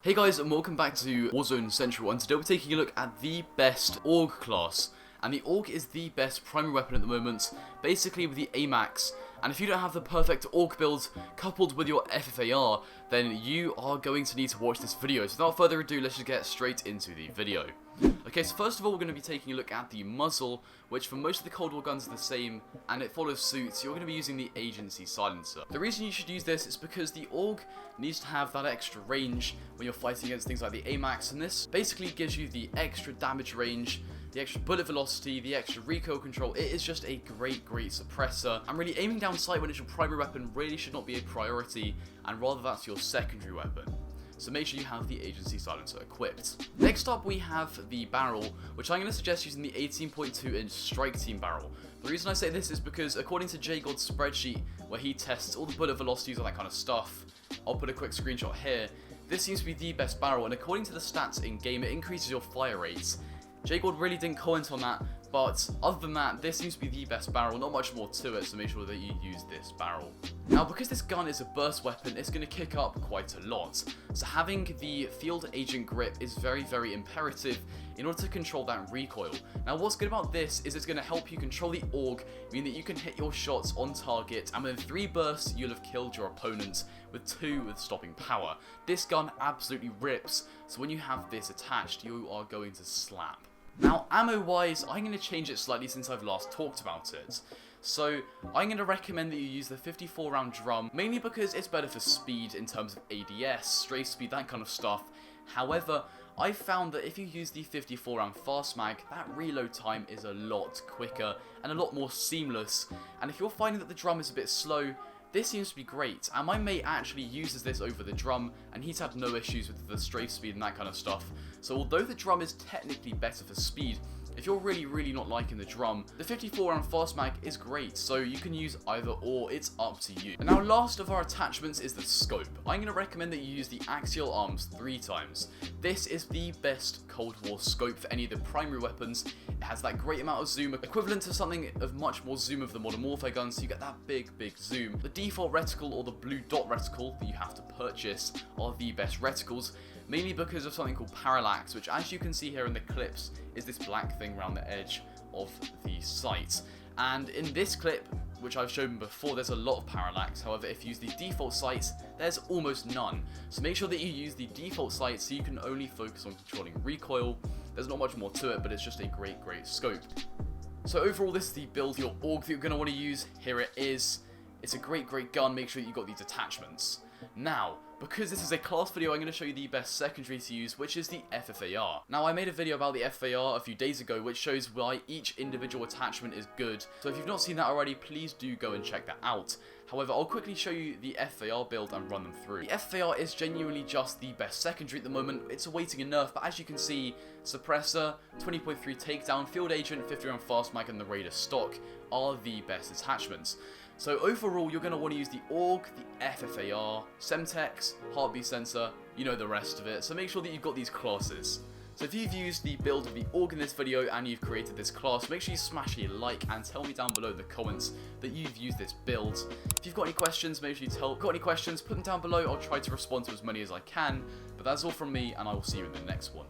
Hey guys, and welcome back to Warzone Central, and today we're taking a look at the best AUG class. And the AUG is the best primary weapon at the moment, basically with the AMAX. And if you don't have the perfect AUG build coupled with your FFAR, then you are going to need to watch this video. So without further ado, let's just get straight into the video. Okay, so first of all, we're going to be taking a look at the muzzle, which for most of the Cold War guns is the same, and it follows suit, so you're going to be using the agency silencer. The reason you should use this is because the AUG needs to have that extra range when you're fighting against things like the AMAX, and this basically gives you the extra damage range, the extra bullet velocity, the extra recoil control. It is just a great suppressor, and really aiming down sight when it's your primary weapon really should not be a priority, and rather that's your secondary weapon. So make sure you have the agency silencer equipped. Next up we have the barrel, which I'm going to suggest using the 18.2 inch strike team barrel. The reason I say this is because according to JGod's spreadsheet, where he tests all the bullet velocities and that kind of stuff, I'll put a quick screenshot here, this seems to be the best barrel, and according to the stats in game, it increases your fire rates. JGod really didn't comment on that, but other than that, this seems to be the best barrel, not much more to it, so make sure that you use this barrel. Now, because this gun is a burst weapon, it's going to kick up quite a lot, so having the field agent grip is very imperative in order to control that recoil. Now, what's good about this is it's going to help you control the AUG, meaning that you can hit your shots on target, and within 3 bursts, you'll have killed your opponent, with 2 with stopping power. This gun absolutely rips, so when you have this attached, you are going to slap. Now, ammo-wise, I'm going to change it slightly since I've last talked about it. So, I'm going to recommend that you use the 54 round drum, mainly because it's better for speed in terms of ADS, strafe speed, that kind of stuff. However, I've found that if you use the 54 round fast mag, that reload time is a lot quicker and a lot more seamless. And if you're finding that the drum is a bit slow, this seems to be great, and my mate actually uses this over the drum, and he's had no issues with the strafe speed and that kind of stuff. So although the drum is technically better for speed, if you're really not liking the drum, the 54 round fast mag is great, so you can use either or, it's up to you. And now last of our attachments is the scope. I'm going to recommend that you use the axial arms 3 times. This is the best Cold War scope for any of the primary weapons. It has that great amount of zoom, equivalent to something of much more zoom of the Modern Warfare guns, so you get that big zoom. The default reticle or the blue dot reticle that you have to purchase are the best reticles, mainly because of something called parallax, which as you can see here in the clips is this black thing around the edge of the sight. And in this clip, which I've shown before, there's a lot of parallax. However, if you use the default sights, there's almost none. So make sure that you use the default sights so you can only focus on controlling recoil. There's not much more to it, but it's just a great scope. So overall, this is the build your AUG that you're going to want to use. Here it is. It's a great gun. Make sure that you've got these attachments. Now, because this is a class video, I'm going to show you the best secondary to use, which is the FFAR. Now, I made a video about the FFAR a few days ago, which shows why each individual attachment is good. So if you've not seen that already, please do go and check that out. However, I'll quickly show you the FFAR build and run them through. The FFAR is genuinely just the best secondary at the moment. It's awaiting a nerf, but as you can see, suppressor, 20.3 takedown, field agent, 50 round fast mag, and the Raider stock are the best attachments. So overall, you're going to want to use the AUG, the FFAR, Semtex, heartbeat sensor, you know the rest of it. So make sure that you've got these classes. So if you've used the build of the AUG in this video and you've created this class, make sure you smash a like and tell me down below in the comments that you've used this build. If you've got any questions, make sure you got any questions, put them down below. I'll try to respond to as many as I can. But that's all from me, and I will see you in the next one.